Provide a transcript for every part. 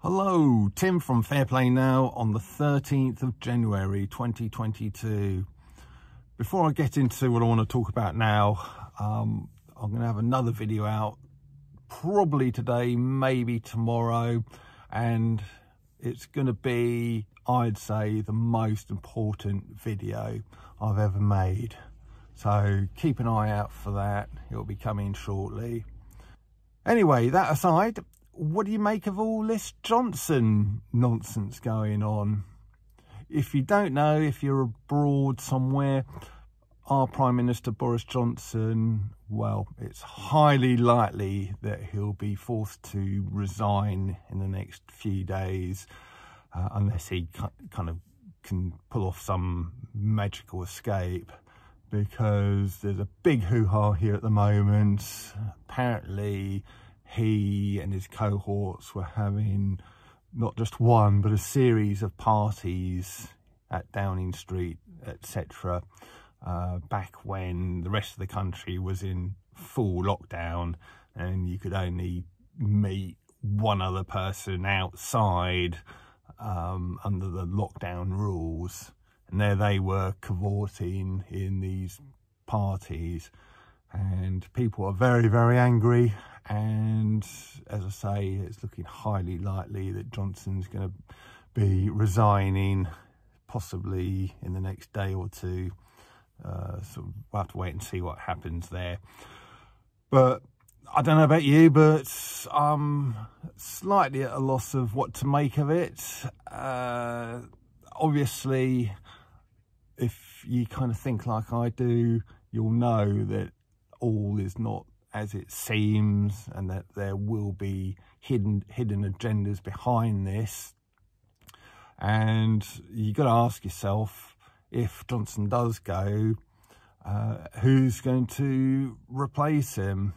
Hello, Tim from Fair Play Now on the 13th of January 2022. Before I get into what I want to talk about now, I'm going to have another video out probably today, maybe tomorrow, and it's going to be, I'd say, the most important video I've ever made. So keep an eye out for that. It'll be coming shortly. Anyway, that aside, what do you make of all this Johnson nonsense going on? If you don't know, if you're abroad somewhere, our Prime Minister Boris Johnson, well, it's highly likely that he'll be forced to resign in the next few days, unless he kind of can pull off some magical escape, because there's a big hoo-ha here at the moment. Apparently he and his cohorts were having not just one but a series of parties at Downing Street, etc., back when the rest of the country was in full lockdown and you could only meet one other person outside under the lockdown rules. And there they were cavorting in these parties, and people are very, very angry. And as I say, it's looking highly likely that Johnson's going to be resigning, possibly in the next day or two. So we'll have to wait and see what happens there. But I don't know about you, but I'm slightly at a loss of what to make of it. Obviously, if you kind of think like I do, you'll know that all is not as it seems, and that there will be hidden agendas behind this. And you got to ask yourself, if Johnson does go, who's going to replace him?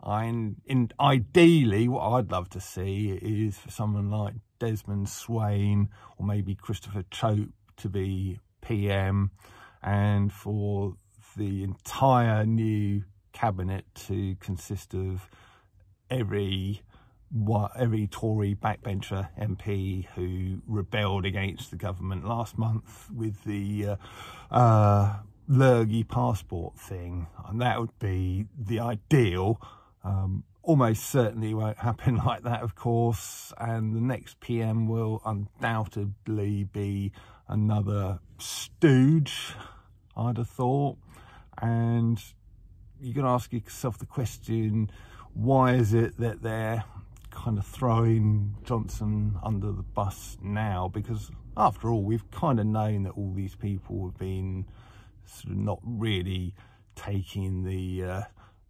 Ideally, what I'd love to see is for someone like Desmond Swayne or maybe Christopher Chope to be PM, and for the entire new cabinet to consist of every Tory backbencher MP who rebelled against the government last month with the Lurgy passport thing. And that would be the ideal. Almost certainly won't happen like that, of course, and the next PM will undoubtedly be another stooge, I'd have thought. And you can ask yourself the question, why is it that they're kind of throwing Johnson under the bus now? Because after all, we've kind of known that all these people have been sort of not really taking the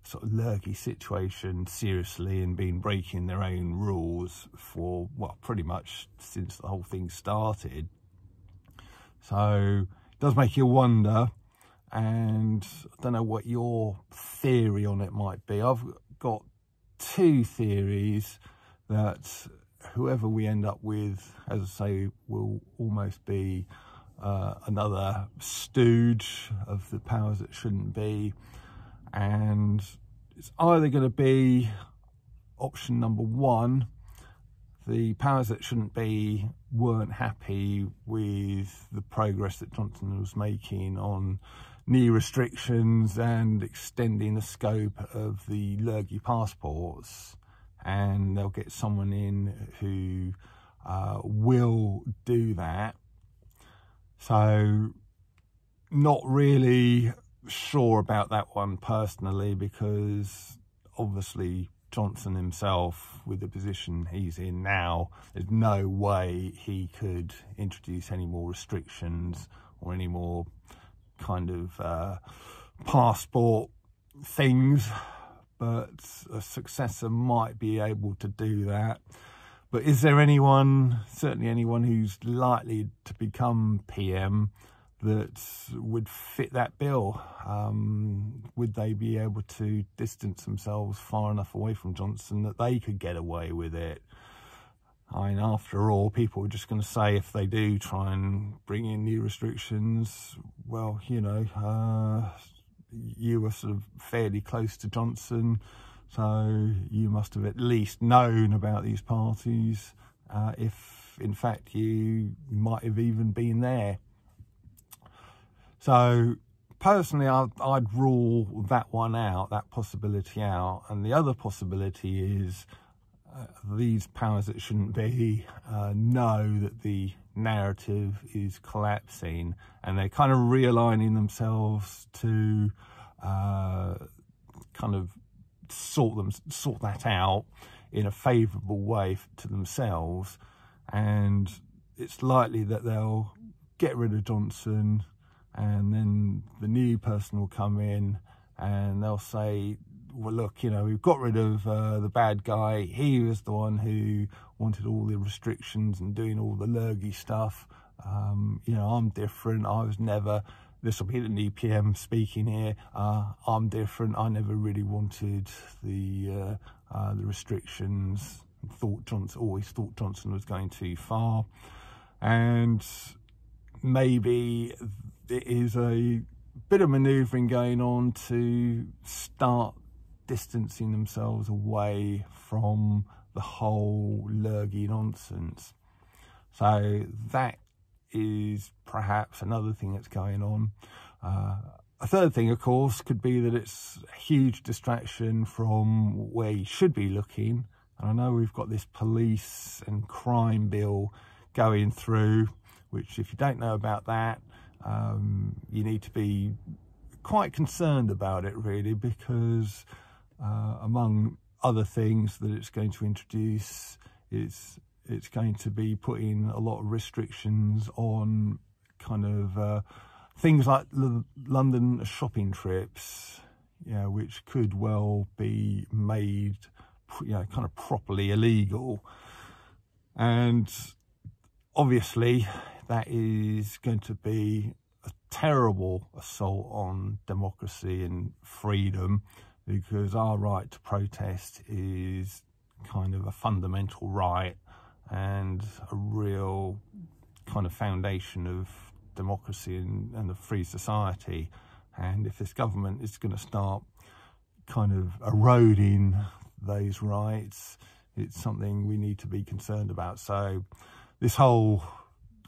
sort of lurgy situation seriously and been breaking their own rules for, well, pretty much since the whole thing started. So it does make you wonder, and I don't know what your theory on it might be. I've got two theories: that whoever we end up with, as I say, will almost be another stooge of the powers that shouldn't be, and it's either going to be option number one: the powers that shouldn't be weren't happy with the progress that Johnson was making on new restrictions and extending the scope of the Lurgy passports, and they'll get someone in who will do that. So not really sure about that one personally, because obviously Johnson himself, with the position he's in now, there's no way he could introduce any more restrictions or any more kind of passport things, but a successor might be able to do that. But is there anyone, certainly anyone who's likely to become PM, that would fit that bill? Would they be able to distance themselves far enough away from Johnson that they could get away with it? I mean, after all, people are just going to say, if they do try and bring in new restrictions, well, you know, you were sort of fairly close to Johnson, So you must have at least known about these parties, if in fact you might have even been there. So personally, I'd rule that one out, that possibility out. And the other possibility is these powers that shouldn't be know that the narrative is collapsing, and they're kind of realigning themselves to kind of sort that out in a favourable way to themselves. And it's likely that they'll get rid of Johnson, and then the new person will come in and they'll say, well, look, you know, we've got rid of the bad guy. He was the one who wanted all the restrictions and doing all the lurgy stuff. You know, I'm different. I was never, this will be the new PM speaking here. I'm different. I never really wanted the restrictions. Always thought Johnson was going too far. And maybe it is a bit of manoeuvring going on to start distancing themselves away from the whole lurgy nonsense. So that is perhaps another thing that's going on. A third thing, of course, could be that it's a huge distraction from where you should be looking. And I know we've got this police and crime bill going through, which, if you don't know about that, you need to be quite concerned about it, really, because among other things that it's going to introduce, it's going to be putting a lot of restrictions on kind of things like London shopping trips, you know, which could well be made, you know, kind of properly illegal. And obviously that is going to be a terrible assault on democracy and freedom, because our right to protest is kind of a fundamental right and a real kind of foundation of democracy and a free society. And if this government is going to start kind of eroding those rights, it's something we need to be concerned about. So this whole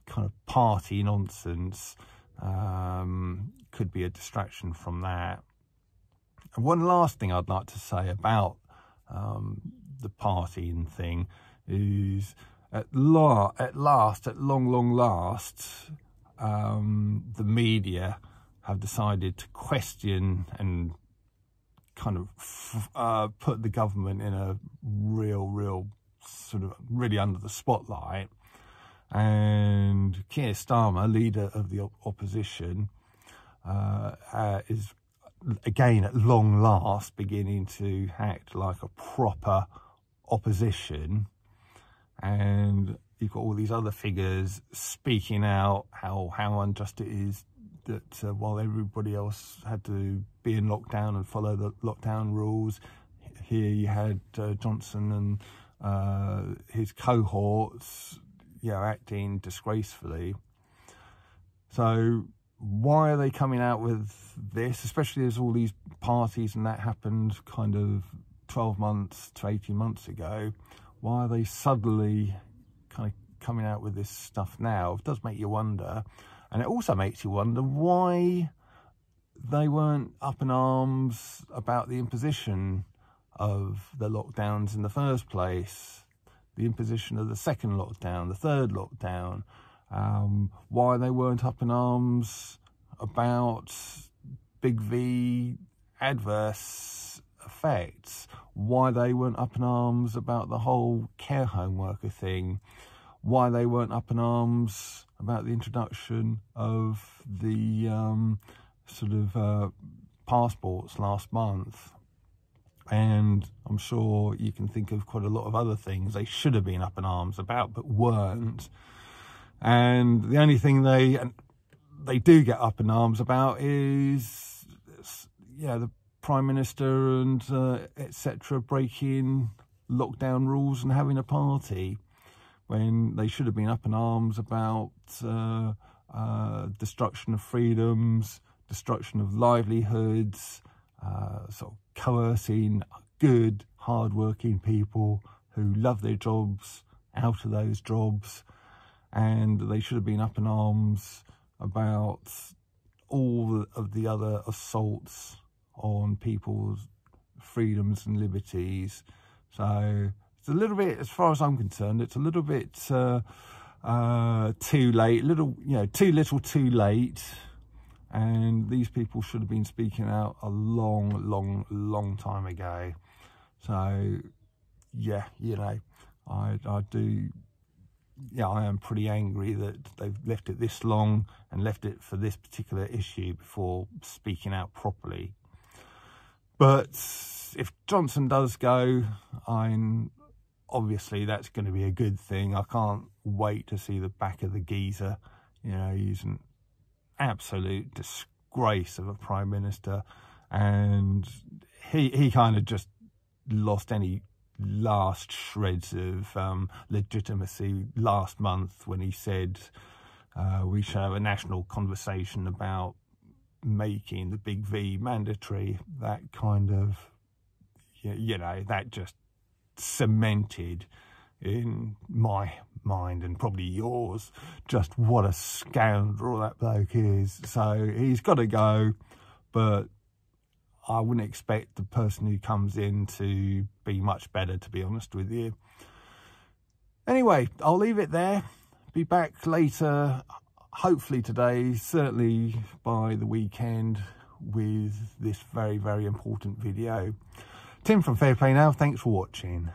kind of party nonsense could be a distraction from that. And one last thing I'd like to say about the partying thing is, at long last, the media have decided to question and kind of put the government in a real sort of really under the spotlight. And Keir Starmer, leader of the opposition, is again at long last beginning to act like a proper opposition. And you've got all these other figures speaking out how unjust it is that while everybody else had to be in lockdown and follow the lockdown rules, here you had Johnson and his cohorts, you know, acting disgracefully. So why are they coming out with this, especially as all these parties and that happened kind of 12 months to 18 months ago? Why are they suddenly kind of coming out with this stuff now? It does make you wonder. And it also makes you wonder why they weren't up in arms about the imposition of the lockdowns in the first place, the imposition of the second lockdown, the third lockdown, why they weren't up in arms about big V adverse effects, why they weren't up in arms about the whole care home worker thing, why they weren't up in arms about the introduction of the passports last month. And I'm sure you can think of quite a lot of other things they should have been up in arms about but weren't. And the only thing they do get up in arms about is, yeah, the Prime Minister and etc. breaking lockdown rules and having a party, when they should have been up in arms about destruction of freedoms, destruction of livelihoods, sort of coercing good, hard-working people who love their jobs out of those jobs, and they should have been up in arms about all of the other assaults on people's freedoms and liberties. So it's a little bit, as far as I'm concerned, it's a little bit too late, too little too late, and these people should have been speaking out a long time ago. So yeah, I am pretty angry that they've left it this long and left it for this particular issue before speaking out properly. But if Johnson does go, obviously that's going to be a good thing. I can't wait to see the back of the geezer. He's an absolute disgrace of a Prime Minister, and he kind of just lost any last shreds of legitimacy last month when he said we should have a national conversation about making the big V mandatory. That kind of, that just cemented in my mind, and probably yours, just what a scoundrel that bloke is. So he's got to go, but I wouldn't expect the person who comes in to be much better, to be honest with you. Anyway, I'll leave it there. Be back later, hopefully today, certainly by the weekend, with this very important video. Tim from Fair Play Now, thanks for watching.